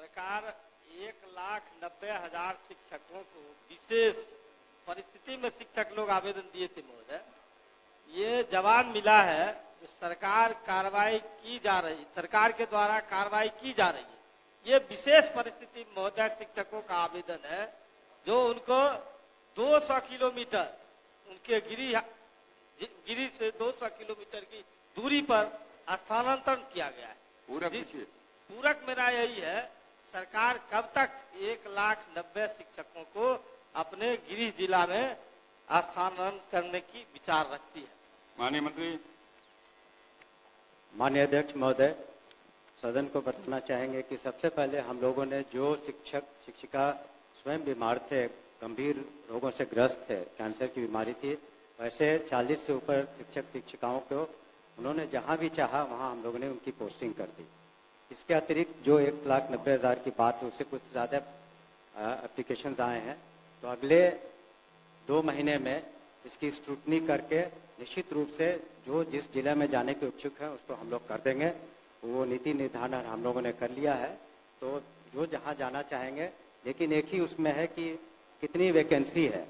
सरकार 1,90,000 शिक्षकों को विशेष परिस्थिति में शिक्षक लोग आवेदन दिए थे महोदय। ये जवाब मिला है जो सरकार कार्रवाई की जा रही, सरकार के द्वारा कार्रवाई की जा रही है। ये विशेष परिस्थिति महोदय शिक्षकों का आवेदन है जो उनको 200 किलोमीटर उनके गिरी से 200 किलोमीटर की दूरी पर स्थानांतरण किया गया है। पूरक मेरा यही है, सरकार कब तक 1,90,000 शिक्षकों को अपने गृह जिला में स्थानांतरण करने की विचार रखती है। माननीय मंत्री। माननीय अध्यक्ष महोदय, सदन को बताना चाहेंगे कि सबसे पहले हम लोगों ने जो शिक्षक शिक्षिका स्वयं बीमार थे, गंभीर रोगों से ग्रस्त थे, कैंसर की बीमारी थी, वैसे 40 से ऊपर शिक्षक शिक्षिकाओं को उन्होंने जहां भी चाहा वहां हम लोगों ने उनकी पोस्टिंग कर दी। इसके अतिरिक्त जो 1,90,000 की बात है उससे कुछ ज़्यादा एप्लीकेशंस आए हैं, तो अगले 2 महीने में इसकी स्क्रूटनी करके निश्चित रूप से जो जिस जिले में जाने के इच्छुक हैं उसको हम लोग कर देंगे। वो नीति निर्धारण हम लोगों ने कर लिया है, तो जो जहाँ जाना चाहेंगे, लेकिन एक ही उसमें है कि कितनी वैकेंसी है,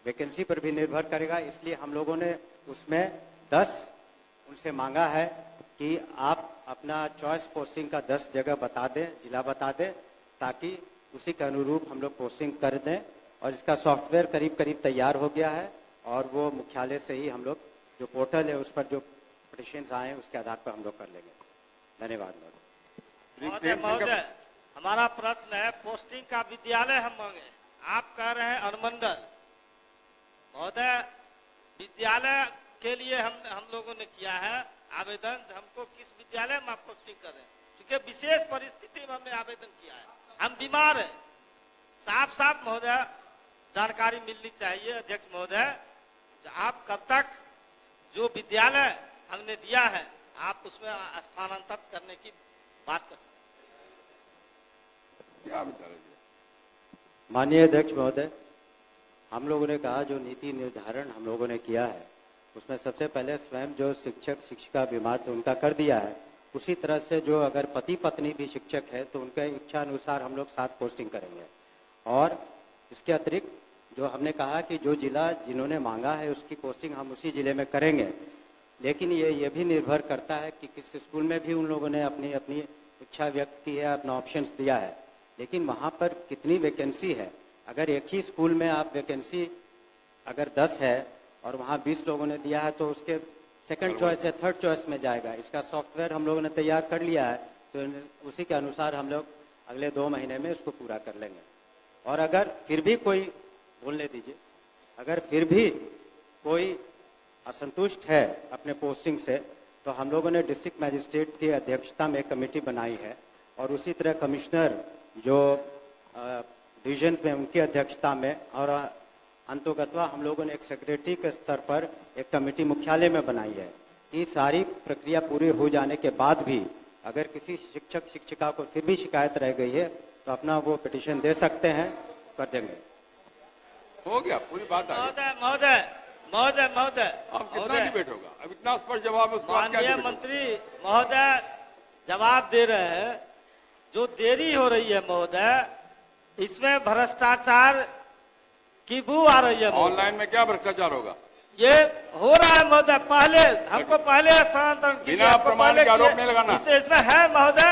वैकेंसी पर भी निर्भर करेगा। इसलिए हम लोगों ने उसमें 10 उनसे मांगा है कि आप अपना चॉइस पोस्टिंग का 10 जगह बता दें, जिला बता दें, ताकि उसी के अनुरूप हम लोग पोस्टिंग कर दें। और इसका सॉफ्टवेयर करीब करीब तैयार हो गया है और वो मुख्यालय से ही हम लोग जो पोर्टल है उस पर जो पिटिशंस आए हैं उसके आधार पर हम लोग कर लेंगे। धन्यवाद महोदय। हमारा प्रश्न है, पोस्टिंग का विद्यालय हम मांगे, आप कह रहे हैं अनुमंडल। महोदय, विद्यालय के लिए हम लोगों ने किया है आवेदन, हमको किस विद्यालय में आप पोस्टिंग कर रहे हैं, क्योंकि विशेष परिस्थिति में हमने आवेदन किया है, हम बीमार है। साफ साफ महोदय जानकारी मिलनी चाहिए अध्यक्ष महोदय, आप कब तक जो विद्यालय हमने दिया है आप उसमें स्थानांतरित करने की बात कर। माननीय अध्यक्ष महोदय, हम लोगों ने कहा जो नीति निर्धारण हम लोगों ने किया है उसमें सबसे पहले स्वयं जो शिक्षक शिक्षिका बीमार थे उनका कर दिया है। उसी तरह से जो अगर पति पत्नी भी शिक्षक है तो उनके इच्छा अनुसार हम लोग 7 पोस्टिंग करेंगे। और इसके अतिरिक्त जो हमने कहा कि जो जिला जिन्होंने मांगा है उसकी पोस्टिंग हम उसी जिले में करेंगे, लेकिन ये भी निर्भर करता है कि किस स्कूल में भी उन लोगों ने अपनी अपनी इच्छा व्यक्त की है, अपना ऑप्शंस दिया है, लेकिन वहाँ पर कितनी वैकेंसी है। अगर एक ही स्कूल में आप वैकेंसी अगर 10 है और वहाँ 20 लोगों ने दिया है तो उसके सेकंड चॉइस या थर्ड चॉइस में जाएगा। इसका सॉफ्टवेयर हम लोगों ने तैयार कर लिया है, तो उसी के अनुसार हम लोग अगले 2 महीने में इसको पूरा कर लेंगे। और अगर फिर भी कोई, बोलने दीजिए, अगर फिर भी कोई असंतुष्ट है अपने पोस्टिंग से तो हम लोगों ने डिस्ट्रिक्ट मजिस्ट्रेट की अध्यक्षता में कमेटी बनाई है और उसी तरह कमिश्नर जो डिवीजन में उनकी अध्यक्षता में, और अंतोगत्वा हम लोगों ने एक सेक्रेटरी के स्तर पर एक कमेटी मुख्यालय में बनाई है कि सारी प्रक्रिया पूरी हो जाने के बाद भी अगर किसी शिक्षक शिक्षिका को फिर भी शिकायत रह गई है तो अपना वो पिटीशन दे सकते हैं, कर देंगे। हो गया, पूरी बात आ गई। महोदय अब कितना डिबेट होगा? अब इतना स्पष्ट जवाब उसको माननीय मंत्री महोदय जवाब दे रहे हैं, जो देरी हो रही है महोदय इसमें भ्रष्टाचार की बू आ रही है। ऑनलाइन में क्या भ्रष्टाचार होगा? ये हो रहा है महोदय, पहले हमको पहले स्थानांतरण बिना प्रमाण के आरोप नहीं लगाना, इसमें है महोदय,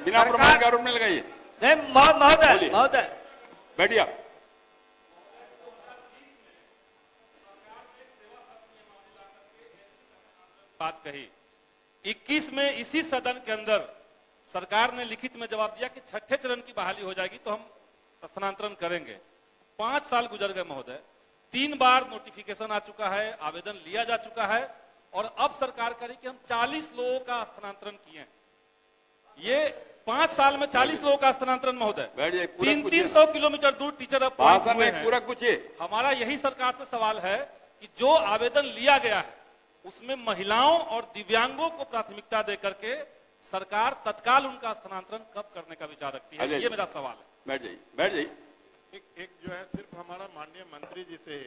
बिना प्रमाण के आरोप नहीं लगाइए। नहीं महोदय बैठिए। बात कही 21 में इसी सदन के अंदर सरकार ने लिखित में जवाब दिया कि 6ठे चरण की बहाली हो जाएगी तो हम स्थानांतरण करेंगे। 5 साल गुजर गए महोदय, 3 बार नोटिफिकेशन आ चुका है, आवेदन लिया जा चुका है और अब सरकार कह रही कि हम 40 लोगों का स्थानांतरण किए हैं। ये 5 साल में 40 लोगों का स्थानांतरण महोदय, 300 किलोमीटर दूर टीचर अब पूरा पूछिए। हमारा यही सरकार से सवाल है कि जो आवेदन लिया गया है उसमें महिलाओं और दिव्यांगों को प्राथमिकता देकर के सरकार तत्काल उनका स्थानांतरण कब करने का विचार रखती है, ये मेरा सवाल है। बैठ जाइए। एक जो है सिर्फ हमारा माननीय मंत्री जी से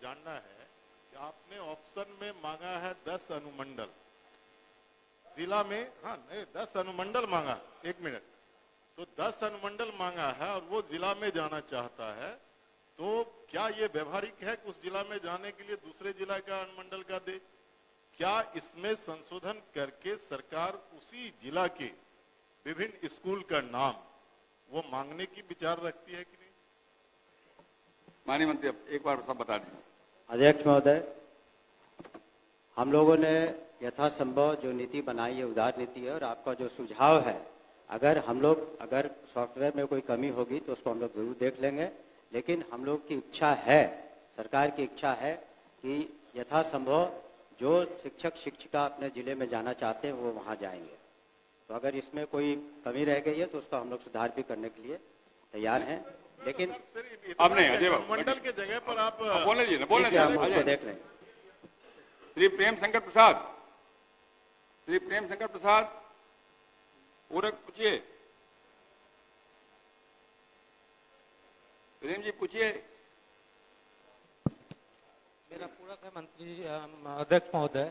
जानना है कि आपने ऑप्शन में मांगा है 10 अनुमंडल जिला में, हाँ नहीं 10 अनुमंडल मांगा। 1 मिनट, तो 10 अनुमंडल मांगा है और वो जिला में जाना चाहता है, तो क्या ये व्यवहारिक है कि उस जिला में जाने के लिए दूसरे जिला का अनुमंडल का दे? क्या इसमें संशोधन करके सरकार उसी जिला के विभिन्न स्कूल का नाम वो मांगने की विचार रखती है कि नहीं? माननीय मंत्री अब एक बार सब बता दें। अध्यक्ष महोदय, हम लोगों ने यथासंभव जो नीति बनाई है उदार नीति है, और आपका जो सुझाव है, अगर सॉफ्टवेयर में कोई कमी होगी तो उसको हम लोग जरूर देख लेंगे, लेकिन हम लोग की इच्छा है, सरकार की इच्छा है कि यथासंभव जो शिक्षक शिक्षिका अपने जिले में जाना चाहते हैं वो वहाँ जाएंगे। तो अगर इसमें कोई कमी रह गई है तो उसको हम लोग सुधार भी करने के लिए तैयार हैं, लेकिन अब नहीं अजय बाबू, अनुमंडल के जगह पर आप बोलने दीजिए ना, बोलने ठीक है, हम दीजिए। उसको देख लेंगे। श्री प्रेम शंकर प्रसाद, श्री प्रेम शंकर प्रसाद, पूरक पूछिए। प्रेम जी पूछिए। मेरा पूरक है मंत्री अध्यक्ष महोदय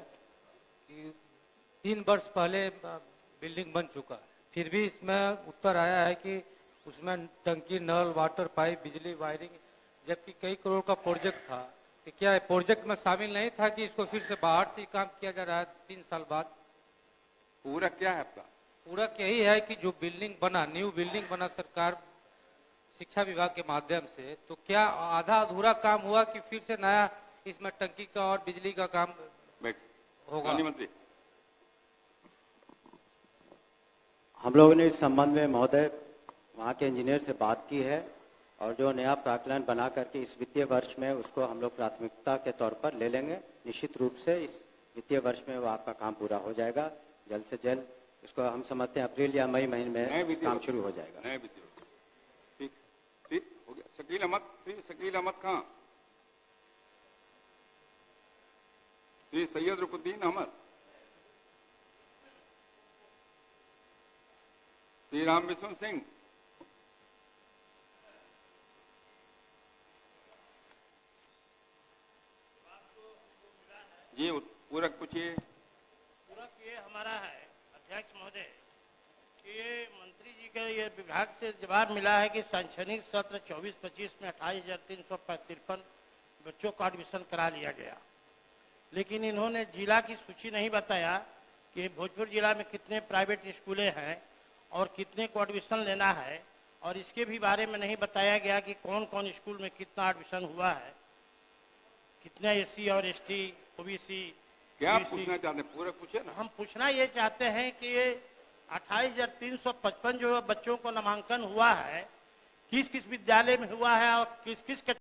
कि 3 वर्ष पहले बिल्डिंग बन चुका है, फिर भी इसमें उत्तर आया है कि उसमें टंकी, नल, वाटर पाइप, बिजली, वायरिंग, जबकि कई करोड़ का प्रोजेक्ट था। कि क्या प्रोजेक्ट में शामिल नहीं था कि इसको फिर से बाहर से काम किया जा रहा है 3 साल बाद? पूरक क्या है आपका? पूरक यही है कि जो बिल्डिंग बना, न्यू बिल्डिंग बना सरकार शिक्षा विभाग के माध्यम से, तो क्या आधा अधूरा काम हुआ कि फिर से नया इसमें टंकी का और बिजली का काम बैठ। होगा? माननीय मंत्री। हम लोगों ने इस संबंध में महोदय वहाँ के इंजीनियर से बात की है, और जो नया प्राक्कलन बना करके इस वित्तीय वर्ष में उसको हम लोग प्राथमिकता के तौर पर ले लेंगे। निश्चित रूप से इस वित्तीय वर्ष में वो आपका काम पूरा हो जाएगा जल्द से जल्द। इसको हम समझते हैं अप्रैल या मई महीने में काम शुरू हो जाएगा। नए वित्तीय वर्ष। ठीक ठीक हो गया। शकील अहमद, श्री शकील अहमद खां, श्री सैयद रुकुद्दीन अहमद, श्री राम विष्णु सिंह, जी पूरक पूछिए। पूरक ये हमारा है अध्यक्ष महोदय कि ये मंत्री जी के ये विभाग से जवाब मिला है कि शैक्षणिक सत्र 24-25 में 28,353 बच्चों का एडमिशन करा लिया गया, लेकिन इन्होंने जिला की सूची नहीं बताया कि भोजपुर जिला में कितने प्राइवेट स्कूलें हैं और कितने को एडमिशन लेना है, और इसके भी बारे में नहीं बताया गया कि कौन कौन स्कूल में कितना एडमिशन हुआ है, कितना एससी और एसटी, ओबीसी। क्या पूछना चाहते हैं? पूरक पूछिए ना। हम पूछना ये चाहते हैं कि ये 28,355 जो बच्चों को नामांकन हुआ है, किस किस विद्यालय में हुआ है और किस किस